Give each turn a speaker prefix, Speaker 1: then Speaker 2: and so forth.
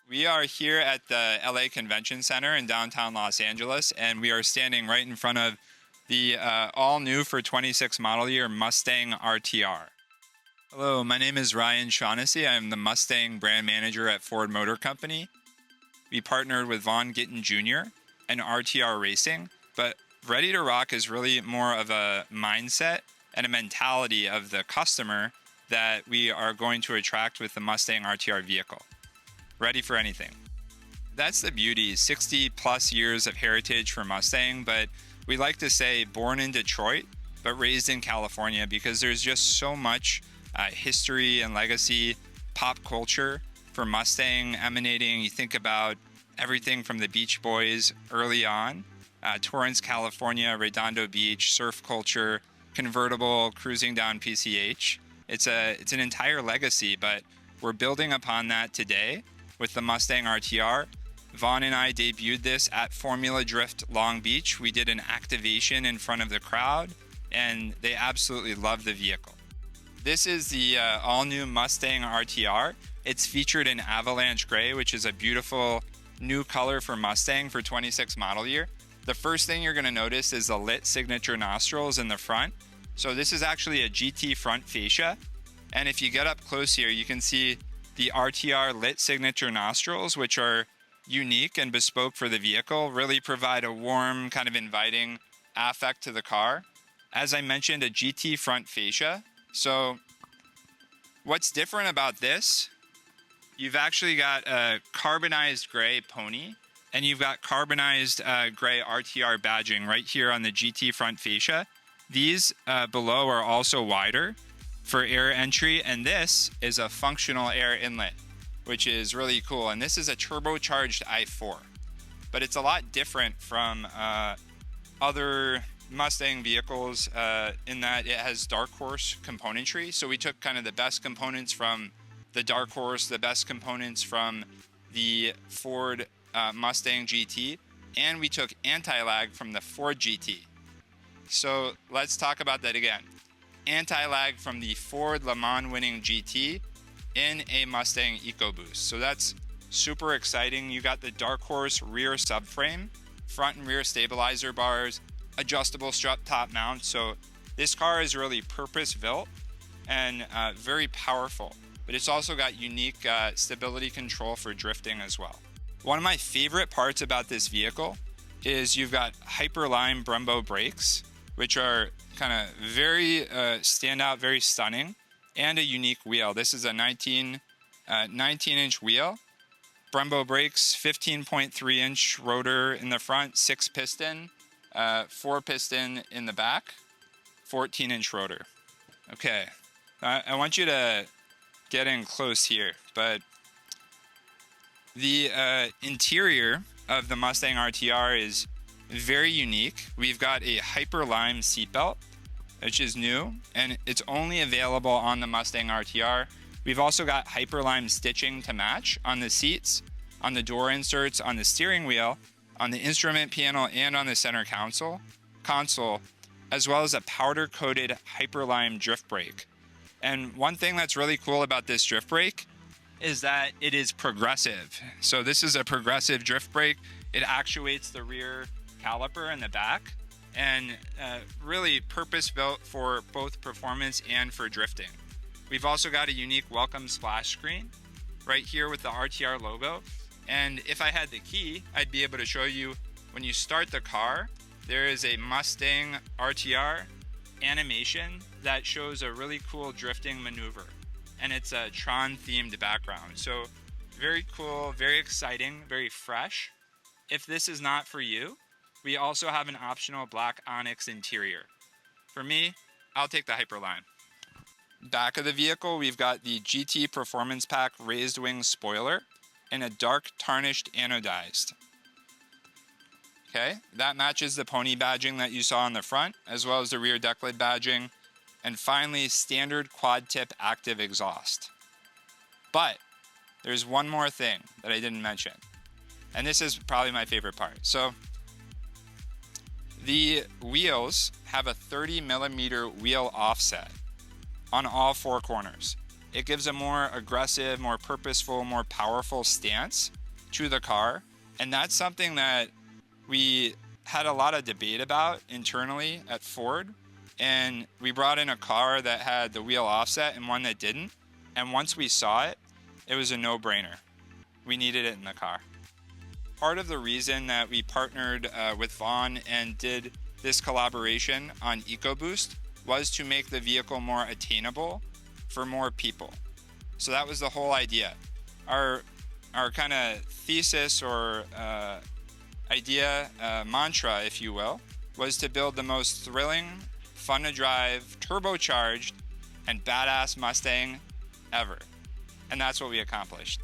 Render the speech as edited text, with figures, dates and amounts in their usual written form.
Speaker 1: We are here at the LA Convention Center in downtown Los Angeles, and we are standing right in front of the all new for 26 model year Mustang RTR. Hello, my name is Ryan Shaughnessy. I'm the Mustang Brand Manager at Ford Motor Company. We partnered with Vaughn Gittin Jr. and RTR Racing, but Ready to Rock is really more of a mindset and a mentality of the customer that we are going to attract with the Mustang RTR vehicle. Ready for anything. That's the beauty, 60 plus years of heritage for Mustang, but we like to say born in Detroit, but raised in California because there's just so much history and legacy, pop culture for Mustang emanating. You think about everything from the Beach Boys early on, Torrance, California, Redondo Beach, surf culture, convertible, cruising down PCH. It's an entire legacy, but we're building upon that today with the Mustang RTR. Vaughn and I debuted this at Formula Drift Long Beach. We did an activation in front of the crowd, and they absolutely love the vehicle. This is the all-new Mustang RTR. It's featured in Avalanche Gray, which is a beautiful new color for Mustang for 26 model year. The first thing you're going to notice is the lit signature nostrils in the front. So this is actually a GT front fascia. And if you get up close here, you can see the RTR lit signature nostrils, which are unique and bespoke for the vehicle, really provide a warm, kind of inviting affect to the car. As I mentioned, a GT front fascia. So what's different about this, you've actually got a carbonized gray pony, and you've got carbonized gray RTR badging right here on the GT front fascia. These below are also wider for air entry, and this is a functional air inlet, which is really cool. And this is a turbocharged i4, but it's a lot different from other Mustang vehicles in that it has Dark Horse componentry. So we took kind of the best components from the Dark Horse, the best components from the Ford Mustang GT, and we took anti-lag from the Ford GT. So let's talk about that again. Anti-lag from the Ford Le Mans winning GT in a Mustang EcoBoost. So that's super exciting. You got the Dark Horse rear subframe, front and rear stabilizer bars, adjustable strut top mount. So this car is really purpose-built and very powerful, but it's also got unique stability control for drifting as well. One of my favorite parts about this vehicle is you've got Hyperline Brembo brakes, which are kind of very standout, very stunning, and a unique wheel. This is a 19-inch wheel. Brembo brakes, 15.3-inch rotor in the front, 6 piston, 4 piston in the back, 14-inch rotor. Okay, I want you to get in close here, but the interior of the Mustang RTR is very unique. We've got a Hyperlime seatbelt, which is new, and it's only available on the Mustang RTR. We've also got Hyperlime stitching to match on the seats, on the door inserts, on the steering wheel, on the instrument panel, and on the center console, as well as a powder-coated Hyperlime drift brake. And one thing that's really cool about this drift brake is that it is progressive. So this is a progressive drift brake. It actuates the rear caliper in the back, and really purpose-built for both performance and for drifting. We've also got a unique welcome splash screen right here with the RTR logo. And if I had the key, I'd be able to show you when you start the car, there is a Mustang RTR animation that shows a really cool drifting maneuver. And it's a Tron-themed background. So very cool, very exciting, very fresh. If this is not for you, we also have an optional black onyx interior. For me, I'll take the Hyperline. Back of the vehicle, we've got the GT Performance Pack raised wing spoiler and a dark tarnished anodized. Okay, that matches the pony badging that you saw on the front, as well as the rear deck lid badging. And finally, standard quad tip active exhaust. But there's one more thing that I didn't mention, and this is probably my favorite part. So the wheels have a 30 millimeter wheel offset on all 4 corners. It gives a more aggressive, more purposeful, more powerful stance to the car. And that's something that we had a lot of debate about internally at Ford. And we brought in a car that had the wheel offset and one that didn't. And once we saw it, it was a no-brainer. We needed it in the car. Part of the reason that we partnered with Vaughn and did this collaboration on EcoBoost was to make the vehicle more attainable for more people. So that was the whole idea. Our kind of thesis or idea, mantra, if you will, was to build the most thrilling, fun to drive, turbocharged, and badass Mustang ever. And that's what we accomplished.